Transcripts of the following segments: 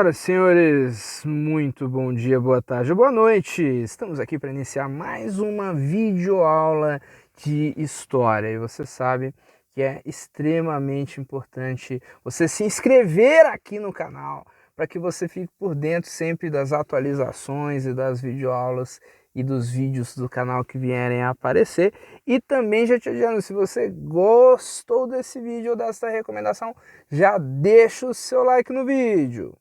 Senhoras e senhores, muito bom dia, boa tarde, boa noite. Estamos aqui para iniciar mais uma videoaula de história. E você sabe que é extremamente importante você se inscrever aqui no canal para que você fique por dentro sempre das atualizações e das videoaulas e dos vídeos do canal que vierem a aparecer. E também já te adianto, se você gostou desse vídeo ou dessa recomendação, já deixa o seu like no vídeo.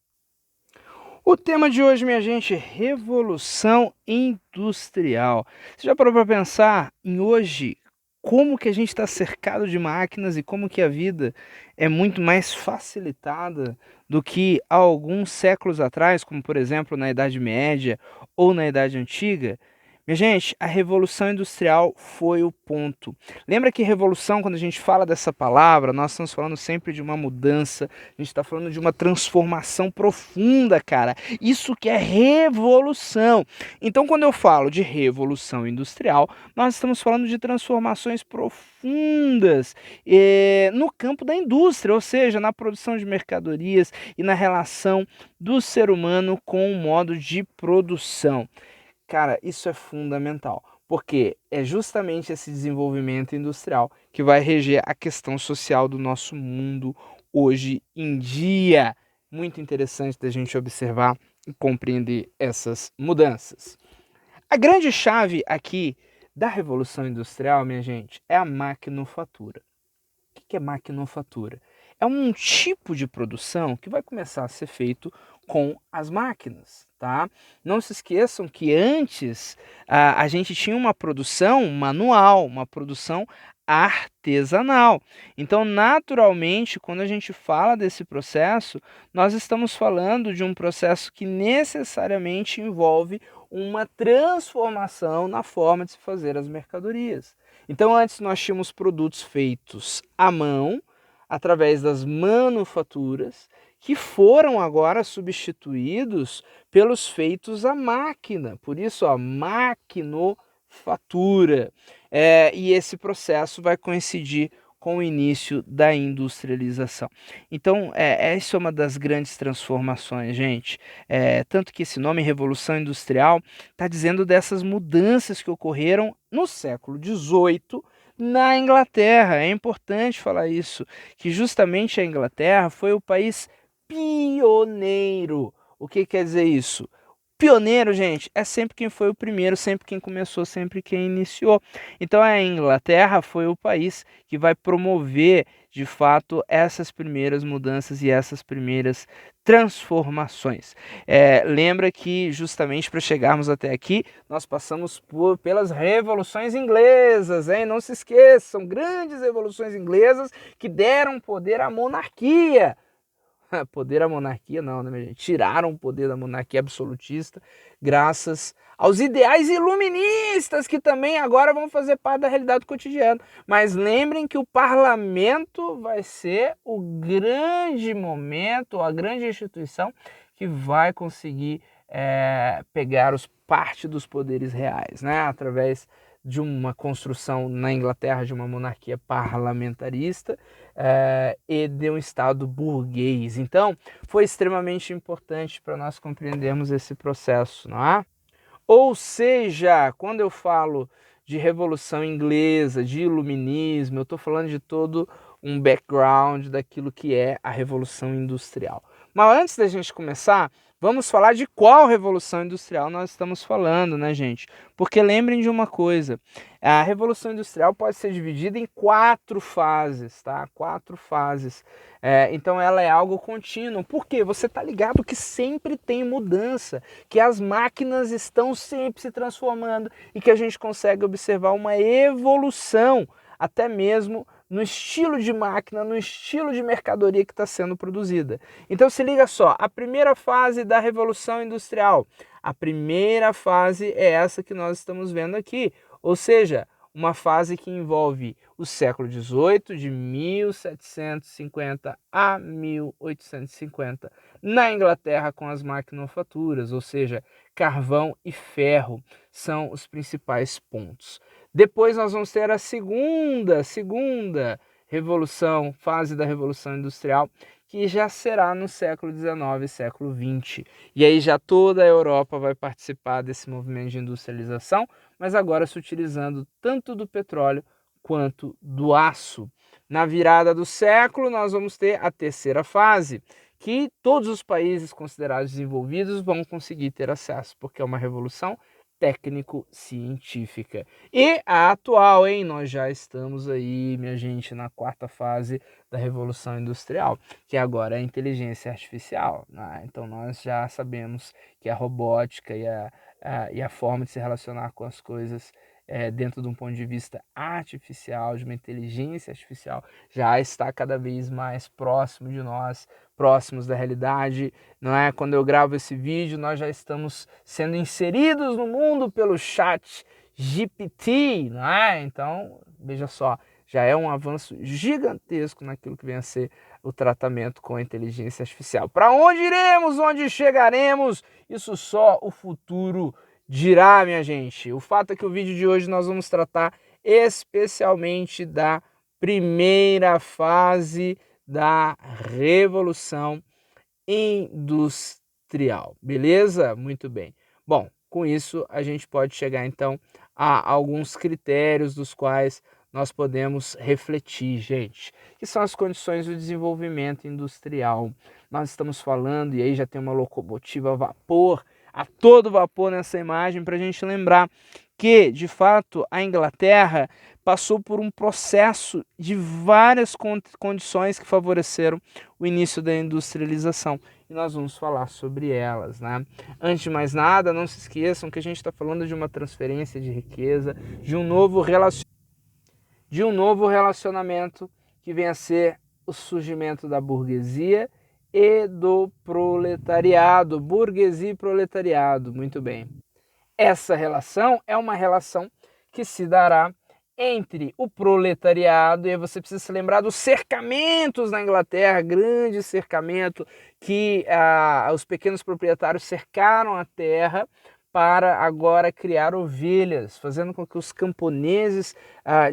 O tema de hoje, minha gente, é Revolução Industrial. Você já parou para pensar em hoje como que a gente está cercado de máquinas e como que a vida é muito mais facilitada do que há alguns séculos atrás, como por exemplo na Idade Média ou na Idade Antiga? Minha gente, a Revolução Industrial foi o ponto. Lembra que revolução, quando a gente fala dessa palavra, nós estamos falando sempre de uma mudança, a gente está falando de uma transformação profunda, cara. Isso que é revolução. Então, quando eu falo de Revolução Industrial, nós estamos falando de transformações profundas no campo da indústria, ou seja, na produção de mercadorias e na relação do ser humano com o modo de produção. Cara, isso é fundamental, porque é justamente esse desenvolvimento industrial que vai reger a questão social do nosso mundo hoje em dia. Muito interessante da gente observar e compreender essas mudanças. A grande chave aqui da Revolução Industrial, minha gente, é a maquinofatura. O que é maquinofatura? É um tipo de produção que vai começar a ser feito com as máquinas, tá? Não se esqueçam que antes a gente tinha uma produção manual, uma produção artesanal. Então, naturalmente, quando a gente fala desse processo, nós estamos falando de um processo que necessariamente envolve uma transformação na forma de se fazer as mercadorias. Então, antes nós tínhamos produtos feitos à mão, através das manufaturas, que foram agora substituídos pelos feitos à máquina. Por isso, a maquinofatura. E esse processo vai coincidir com o início da industrialização. Então, essa é uma das grandes transformações, gente. Tanto que esse nome Revolução Industrial está dizendo dessas mudanças que ocorreram no século XVIII na Inglaterra. É importante falar isso, que justamente a Inglaterra foi o país pioneiro. O que quer dizer isso? Pioneiro, gente, é sempre quem foi o primeiro, sempre quem começou, sempre quem iniciou. Então a Inglaterra foi o país que vai promover, de fato, essas primeiras mudanças e essas primeiras transformações. Lembra que justamente para chegarmos até aqui, nós passamos pelas revoluções inglesas, hein? Não se esqueçam, grandes revoluções inglesas que deram poder à monarquia. Poder à monarquia não, né, minha gente? Tiraram o poder da monarquia absolutista graças aos ideais iluministas que também agora vão fazer parte da realidade cotidiana. Mas lembrem que o parlamento vai ser o grande momento, a grande instituição que vai conseguir pegar parte dos poderes reais, né? Através de uma construção na Inglaterra de uma monarquia parlamentarista e de um Estado burguês. Então, foi extremamente importante para nós compreendermos esse processo, não é? Ou seja, quando eu falo de Revolução Inglesa, de Iluminismo, eu estou falando de todo um background daquilo que é a Revolução Industrial. Mas antes da gente começar, vamos falar de qual Revolução Industrial nós estamos falando, né, gente? Porque lembrem de uma coisa, a Revolução Industrial pode ser dividida em 4 fases, tá? 4 fases. Então ela é algo contínuo. Por quê? Você tá ligado que sempre tem mudança, que as máquinas estão sempre se transformando e que a gente consegue observar uma evolução, até mesmo no estilo de máquina, no estilo de mercadoria que está sendo produzida. Então se liga só, a primeira fase da Revolução Industrial, a primeira fase é essa que nós estamos vendo aqui, ou seja, uma fase que envolve o século XVIII, de 1750 a 1850, na Inglaterra com as maquinofaturas, ou seja, carvão e ferro são os principais pontos. Depois nós vamos ter a segunda revolução, fase da Revolução Industrial, que já será no século XIX e século XX. E aí já toda a Europa vai participar desse movimento de industrialização, mas agora se utilizando tanto do petróleo quanto do aço. Na virada do século, nós vamos ter a terceira fase, que todos os países considerados desenvolvidos vão conseguir ter acesso, porque é uma revolução técnico-científica. E a atual, hein? Nós já estamos aí, minha gente, na quarta fase da Revolução Industrial, que agora é a inteligência artificial, né? Então nós já sabemos que a robótica e a forma de se relacionar com as coisas dentro de um ponto de vista artificial, de uma inteligência artificial, já está cada vez mais próximo de nós, próximos da realidade, não é? Quando eu gravo esse vídeo, nós já estamos sendo inseridos no mundo pelo chat GPT, não é? Então, veja só, já é um avanço gigantesco naquilo que vem a ser o tratamento com a inteligência artificial. Para onde iremos? Onde chegaremos? Isso só o futuro dirá, minha gente. O fato é que o vídeo de hoje nós vamos tratar especialmente da primeira fase da Revolução Industrial, beleza? Muito bem. Bom, com isso a gente pode chegar então a alguns critérios dos quais nós podemos refletir, gente, que são as condições do desenvolvimento industrial. Nós estamos falando, e aí já tem uma locomotiva a vapor, a todo vapor nessa imagem, para a gente lembrar que, de fato, a Inglaterra passou por um processo de várias condições que favoreceram o início da industrialização. E nós vamos falar sobre elas, né? Antes de mais nada, não se esqueçam que a gente está falando de uma transferência de riqueza, de um novo relacionamento que vem a ser o surgimento da burguesia e do proletariado. Burguesia e proletariado, muito bem. Essa relação é uma relação que se dará entre o proletariado, e você precisa se lembrar dos cercamentos na Inglaterra, grande cercamento que os pequenos proprietários cercaram a terra para agora criar ovelhas, fazendo com que os camponeses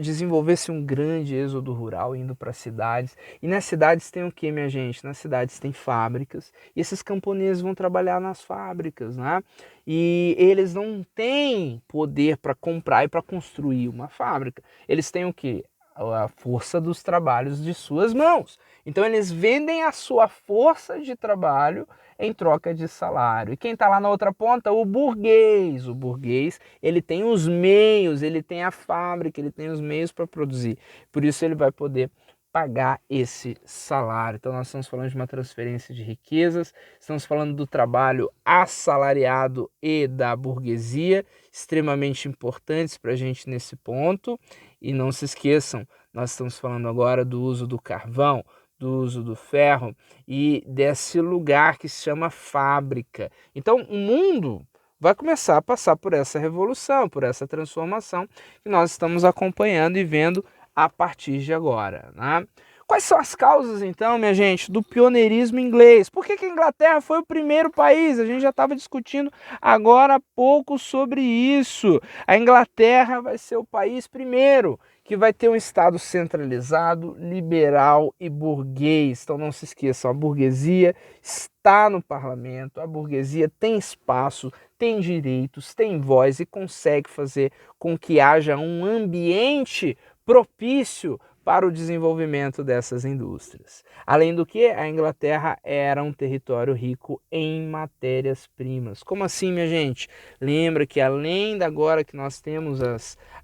desenvolvessem um grande êxodo rural, indo para as cidades. E nas cidades tem o que, minha gente? Nas cidades tem fábricas, e esses camponeses vão trabalhar nas fábricas, né? E eles não têm poder para comprar e para construir uma fábrica. Eles têm o que? A força dos trabalhos de suas mãos. Então eles vendem a sua força de trabalho em troca de salário. E quem está lá na outra ponta? O burguês. O burguês, ele tem os meios, ele tem a fábrica, ele tem os meios para produzir. Por isso ele vai poder pagar esse salário. Então nós estamos falando de uma transferência de riquezas, estamos falando do trabalho assalariado e da burguesia, extremamente importantes para a gente nesse ponto. E não se esqueçam, nós estamos falando agora do uso do carvão, do uso do ferro e desse lugar que se chama fábrica. Então o mundo vai começar a passar por essa revolução, por essa transformação que nós estamos acompanhando e vendo a partir de agora, né? Quais são as causas, então, minha gente, do pioneirismo inglês? Por que a Inglaterra foi o primeiro país? A gente já estava discutindo agora há pouco sobre isso. A Inglaterra vai ser o país primeiro que vai ter um Estado centralizado, liberal e burguês. Então não se esqueçam, a burguesia está no parlamento, a burguesia tem espaço, tem direitos, tem voz e consegue fazer com que haja um ambiente propício para o desenvolvimento dessas indústrias. Além do que, a Inglaterra era um território rico em matérias-primas. Como assim, minha gente? Lembra que além da agora que nós temos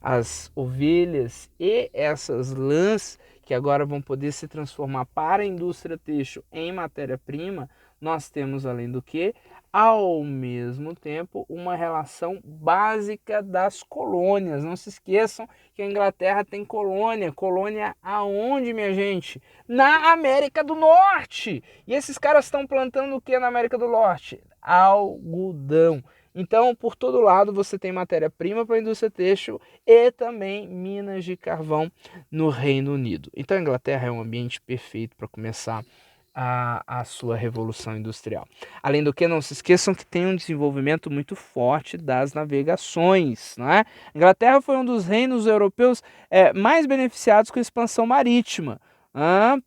as ovelhas e essas lãs que agora vão poder se transformar para a indústria têxtil em matéria-prima, nós temos, além do que, ao mesmo tempo, uma relação básica das colônias. Não se esqueçam que a Inglaterra tem colônia. Colônia aonde, minha gente? Na América do Norte! E esses caras estão plantando o que na América do Norte? Algodão. Então, por todo lado, você tem matéria-prima para a indústria têxtil e também minas de carvão no Reino Unido. Então, a Inglaterra é um ambiente perfeito para começar a sua revolução industrial. Além do que, não se esqueçam que tem um desenvolvimento muito forte das navegações, não é? A Inglaterra foi um dos reinos europeus mais beneficiados com a expansão marítima.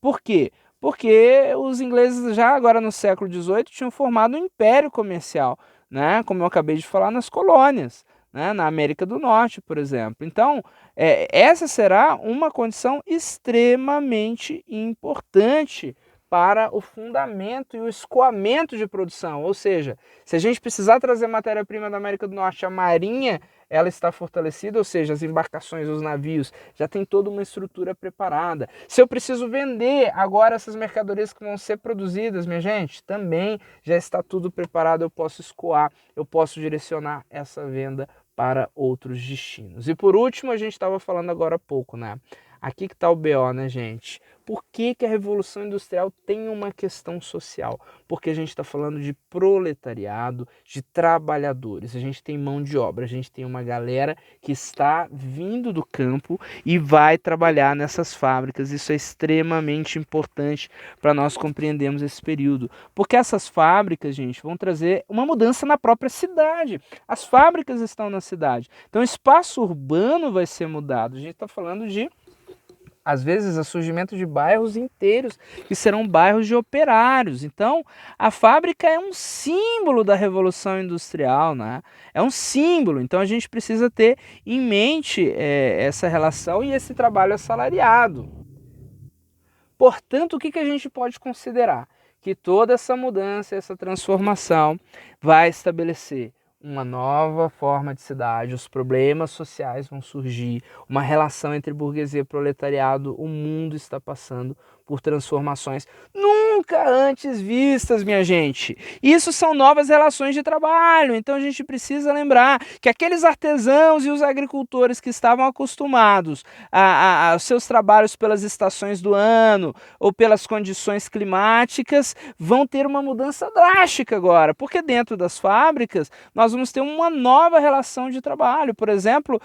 Por quê? Porque os ingleses já agora no século XVIII tinham formado um império comercial, né? Como eu acabei de falar, nas colônias, né? Na América do Norte, por exemplo. Então, essa será uma condição extremamente importante para o fundamento e o escoamento de produção. Ou seja, se a gente precisar trazer matéria-prima da América do Norte, a marinha ela está fortalecida, ou seja, as embarcações, os navios, já tem toda uma estrutura preparada. Se eu preciso vender agora essas mercadorias que vão ser produzidas, minha gente, também já está tudo preparado, eu posso escoar, eu posso direcionar essa venda para outros destinos. E por último, a gente estava falando agora há pouco, né? Aqui que está o BO, né, gente? Por que a Revolução Industrial tem uma questão social? Porque a gente está falando de proletariado, de trabalhadores, a gente tem mão de obra, a gente tem uma galera que está vindo do campo e vai trabalhar nessas fábricas. Isso é extremamente importante para nós compreendermos esse período. Porque essas fábricas, gente, vão trazer uma mudança na própria cidade. As fábricas estão na cidade. Então o espaço urbano vai ser mudado. A gente está falando de às vezes, o surgimento de bairros inteiros, que serão bairros de operários. Então, a fábrica é um símbolo da Revolução Industrial, né? É um símbolo. Então, a gente precisa ter em mente essa relação e esse trabalho assalariado. Portanto, o que a gente pode considerar? Que toda essa mudança, essa transformação vai estabelecer uma nova forma de cidade, os problemas sociais vão surgir, uma relação entre burguesia e proletariado, o mundo está passando por transformações nunca antes vistas, minha gente. Isso são novas relações de trabalho, então a gente precisa lembrar que aqueles artesãos e os agricultores que estavam acostumados aos seus trabalhos pelas estações do ano ou pelas condições climáticas vão ter uma mudança drástica agora, porque dentro das fábricas nós vamos ter uma nova relação de trabalho. Por exemplo,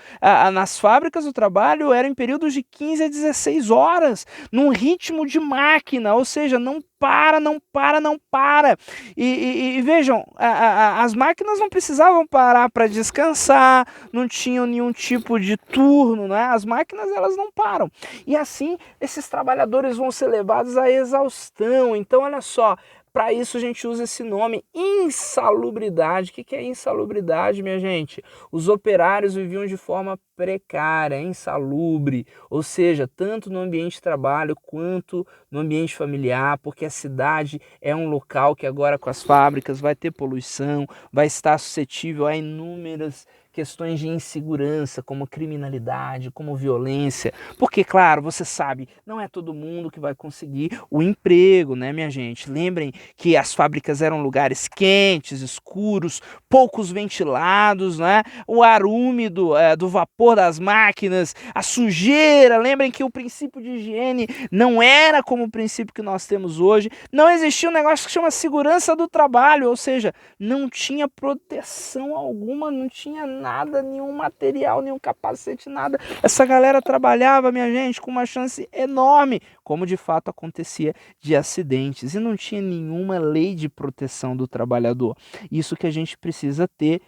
nas fábricas o trabalho era em períodos de 15 a 16 horas, num ritmo de máquina, ou seja, não para, não para, não para. E vejam, as máquinas não precisavam parar para descansar, não tinham nenhum tipo de turno, né? As máquinas elas não param. E assim, esses trabalhadores vão ser levados à exaustão. Então, olha só, para isso a gente usa esse nome, insalubridade. O que é insalubridade, minha gente? Os operários viviam de forma precária, insalubre, ou seja, tanto no ambiente de trabalho quanto no ambiente familiar, porque a cidade é um local que agora com as fábricas vai ter poluição, vai estar suscetível a inúmeras questões de insegurança, como criminalidade, como violência, porque, claro, você sabe, não é todo mundo que vai conseguir o emprego, né, minha gente? Lembrem que as fábricas eram lugares quentes, escuros, poucos ventilados, né? O ar úmido do vapor das máquinas, a sujeira. Lembrem que o princípio de higiene não era como o princípio que nós temos hoje. Não existia um negócio que chama segurança do trabalho, ou seja, não tinha proteção alguma, não tinha nada, nenhum material, nenhum capacete, nada. Essa galera trabalhava, minha gente, com uma chance enorme, como de fato acontecia, de acidentes. E não tinha nenhuma lei de proteção do trabalhador. Isso que a gente precisa ter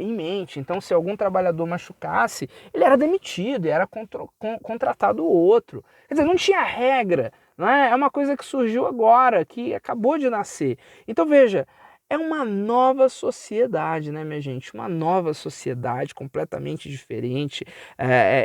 em mente. Então, se algum trabalhador machucasse, ele era demitido, era contratado outro. Quer dizer, não tinha regra. Não é? É uma coisa que surgiu agora, que acabou de nascer. Então, veja, é uma nova sociedade, né, minha gente? Uma nova sociedade completamente diferente.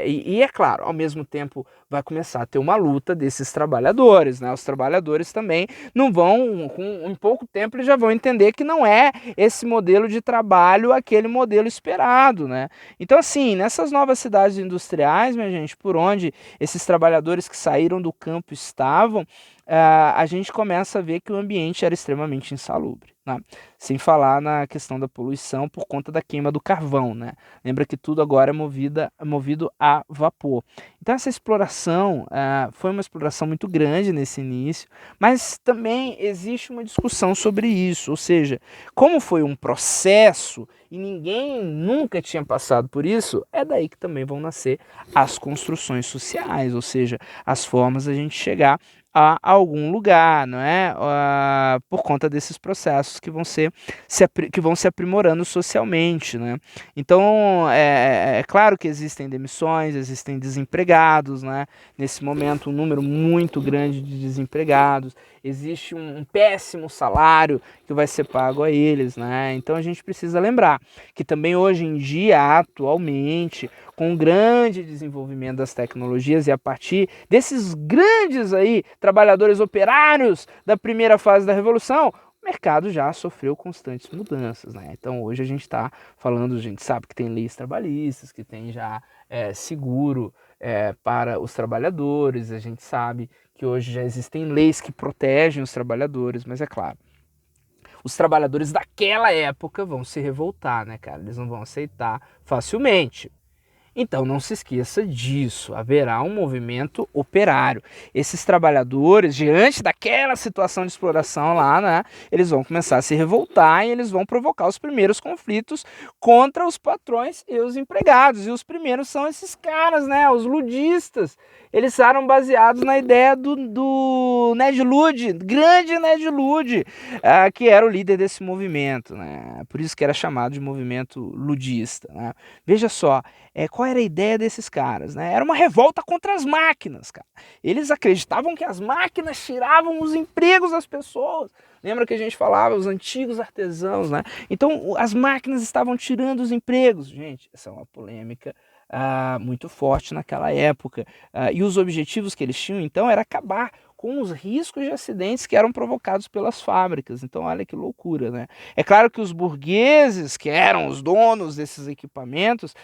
E é claro, ao mesmo tempo vai começar a ter uma luta desses trabalhadores, né? Os trabalhadores também não vão, em pouco tempo, eles já vão entender que não é esse modelo de trabalho aquele modelo esperado, né? Então, assim, nessas novas cidades industriais, minha gente, por onde esses trabalhadores que saíram do campo estavam, a gente começa a ver que o ambiente era extremamente insalubre, né? Sem falar na questão da poluição por conta da queima do carvão, né? Lembra que tudo agora é movido a vapor. Então essa exploração foi uma exploração muito grande nesse início, mas também existe uma discussão sobre isso, ou seja, como foi um processo e ninguém nunca tinha passado por isso, é daí que também vão nascer as construções sociais, ou seja, as formas da gente chegar a algum lugar, não é? Por conta desses processos que vão que vão se aprimorando socialmente, né? Então, é claro que existem demissões, existem desempregados, né? Nesse momento, um número muito grande de desempregados, existe um péssimo salário que vai ser pago a eles, né? Então a gente precisa lembrar que também hoje em dia, atualmente, com o grande desenvolvimento das tecnologias e a partir desses grandes aí trabalhadores operários da primeira fase da revolução, o mercado já sofreu constantes mudanças, né? Então hoje a gente está falando, a gente sabe que tem leis trabalhistas, que tem já seguro para os trabalhadores, a gente sabe que hoje já existem leis que protegem os trabalhadores, mas é claro, os trabalhadores daquela época vão se revoltar, né, cara? Eles não vão aceitar facilmente. Então não se esqueça disso, haverá um movimento operário. Esses trabalhadores, diante daquela situação de exploração lá, né, eles vão começar a se revoltar e eles vão provocar os primeiros conflitos contra os patrões e os empregados. E os primeiros são esses caras, né, os ludistas. Eles eram baseados na ideia do Ned Ludd, grande Ned Ludd, que era o líder desse movimento, né? Por isso que era chamado de movimento ludista, né? Veja só, qual era a ideia desses caras, né? Era uma revolta contra as máquinas, cara. Eles acreditavam que as máquinas tiravam os empregos das pessoas. Lembra que a gente falava, os antigos artesãos, né? Então, as máquinas estavam tirando os empregos. Gente, essa é uma polêmica muito forte naquela época. E os objetivos que eles tinham, então, era acabar com os riscos de acidentes que eram provocados pelas fábricas. Então, olha que loucura, né? É claro que os burgueses, que eram os donos desses equipamentos,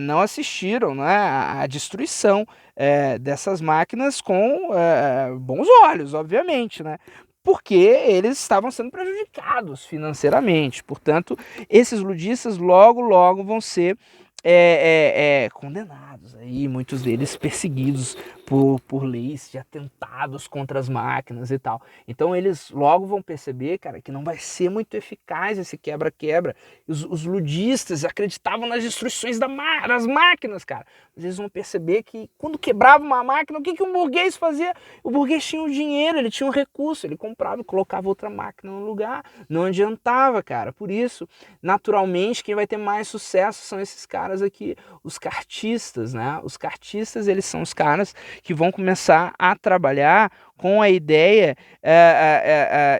não assistiram, né, à destruição dessas máquinas com bons olhos, obviamente, né? Porque eles estavam sendo prejudicados financeiramente. Portanto, esses ludistas logo, logo vão ser condenados, aí, muitos deles perseguidos por leis de atentados contra as máquinas e tal. Então eles logo vão perceber, cara, que não vai ser muito eficaz esse quebra-quebra. Os ludistas acreditavam nas destruições das máquinas, cara. Mas eles vão perceber que quando quebrava uma máquina, o que um burguês fazia? O burguês tinha o dinheiro, ele tinha o recurso, ele comprava e colocava outra máquina no lugar. Não adiantava, cara. Por isso, naturalmente, quem vai ter mais sucesso são esses caras aqui, os cartistas, né? Os cartistas, eles são os caras que vão começar a trabalhar com a ideia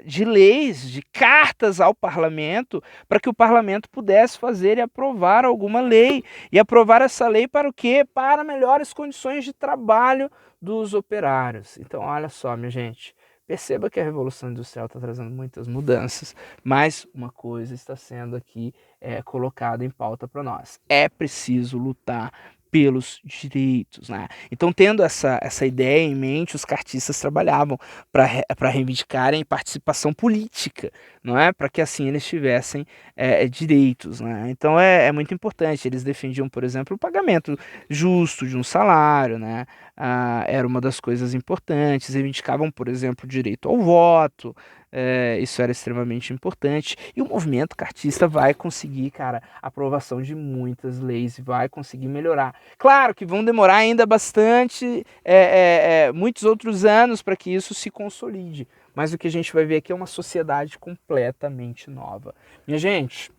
de leis, de cartas ao parlamento, para que o parlamento pudesse fazer e aprovar alguma lei. E aprovar essa lei para o quê? Para melhores condições de trabalho dos operários. Então, olha só, minha gente. Perceba que a Revolução Industrial está trazendo muitas mudanças, mas uma coisa está sendo aqui colocada em pauta para nós. É preciso lutar pelos direitos, né? Então, tendo essa ideia em mente, os cartistas trabalhavam para reivindicarem participação política, não é? Para que assim eles tivessem direitos, né? Então, é muito importante. Eles defendiam, por exemplo, o pagamento justo de um salário, né? Era uma das coisas importantes. Reivindicavam, por exemplo, o direito ao voto. Isso era extremamente importante. E o movimento cartista vai conseguir, cara, a aprovação de muitas leis, vai conseguir melhorar. Claro que vão demorar ainda bastante, muitos outros anos para que isso se consolide. Mas o que a gente vai ver aqui é uma sociedade completamente nova. Minha gente,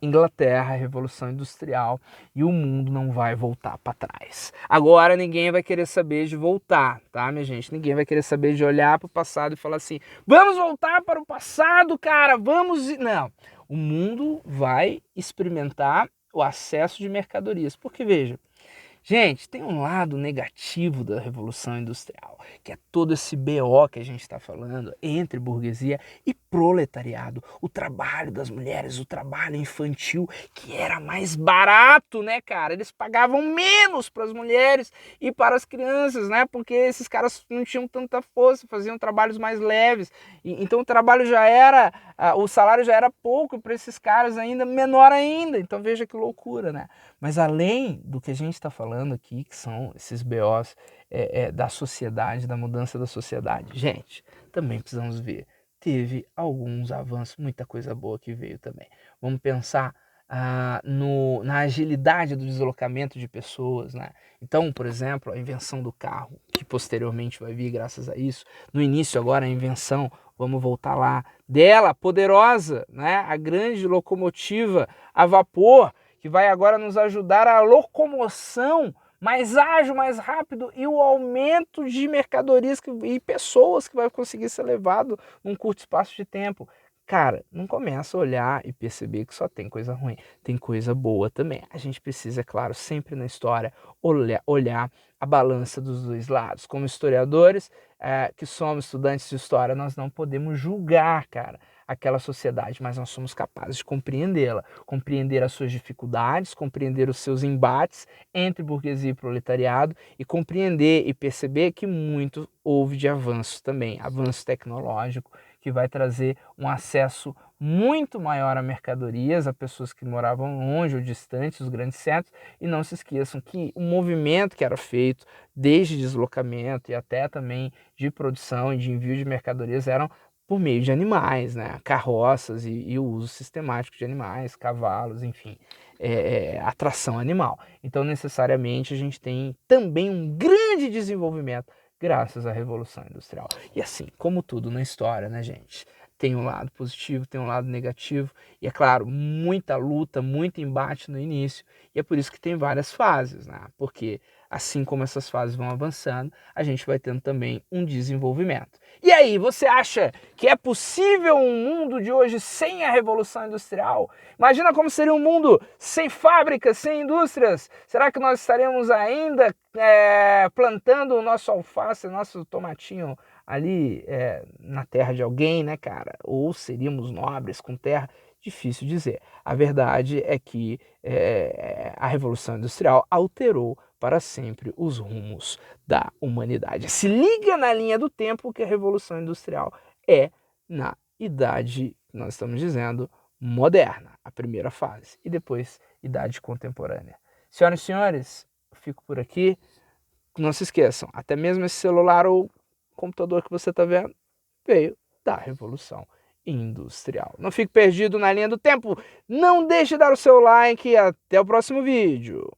Inglaterra, Revolução Industrial, e o mundo não vai voltar para trás. Agora ninguém vai querer saber de voltar, tá, minha gente? Ninguém vai querer saber de olhar para o passado e falar assim: vamos voltar para o passado, cara, vamos. Não. O mundo vai experimentar o acesso de mercadorias. Porque, veja, gente, tem um lado negativo da Revolução Industrial, que é todo esse BO que a gente está falando entre burguesia e proletariado. O trabalho das mulheres, o trabalho infantil, que era mais barato, né, cara? Eles pagavam menos para as mulheres e para as crianças, né? Porque esses caras não tinham tanta força, faziam trabalhos mais leves. Então o trabalho já era, o salário já era pouco para esses caras ainda, menor ainda. Então veja que loucura, né? Mas além do que a gente está falando aqui, que são esses BOs da sociedade, da mudança da sociedade, gente, também precisamos ver. Teve alguns avanços, muita coisa boa que veio também. Vamos pensar na agilidade do deslocamento de pessoas, né? Então, por exemplo, a invenção do carro, que posteriormente vai vir graças a isso. No início agora a invenção, vamos voltar lá, dela, poderosa, né? A grande locomotiva a vapor, que vai agora nos ajudar a locomoção mais ágil, mais rápido, e o aumento de mercadorias e pessoas que vai conseguir ser levado num curto espaço de tempo. Cara, não começa a olhar e perceber que só tem coisa ruim, tem coisa boa também. A gente precisa, é claro, sempre na história olhar a balança dos dois lados. Como historiadores, que somos estudantes de história, nós não podemos julgar, cara, aquela sociedade, mas nós somos capazes de compreendê-la, compreender as suas dificuldades, compreender os seus embates entre burguesia e proletariado e compreender e perceber que muito houve de avanço também, avanço tecnológico, que vai trazer um acesso muito maior a mercadorias, a pessoas que moravam longe ou distantes dos grandes centros, e não se esqueçam que o movimento que era feito, desde deslocamento e até também de produção e de envio de mercadorias, eram por meio de animais, né? Carroças e o uso sistemático de animais, cavalos, enfim, atração animal. Então, necessariamente, a gente tem também um grande desenvolvimento graças à Revolução Industrial. E assim, como tudo na história, né, gente? Tem um lado positivo, tem um lado negativo, e é claro, muita luta, muito embate no início, e é por isso que tem várias fases, né? Porque assim como essas fases vão avançando, a gente vai tendo também um desenvolvimento. E aí, você acha que é possível um mundo de hoje sem a Revolução Industrial? Imagina como seria um mundo sem fábricas, sem indústrias. Será que nós estaremos ainda plantando o nosso alface, nosso tomatinho ali na terra de alguém, né, cara? Ou seríamos nobres com terra? Difícil dizer. A verdade é que a Revolução Industrial alterou para sempre os rumos da humanidade. Se liga na linha do tempo que a Revolução Industrial é na idade, nós estamos dizendo, moderna, a primeira fase, e depois idade contemporânea. Senhoras e senhores, eu fico por aqui. Não se esqueçam, até mesmo esse celular ou computador que você está vendo veio da Revolução Industrial. Não fique perdido na linha do tempo. Não deixe de dar o seu like e até o próximo vídeo.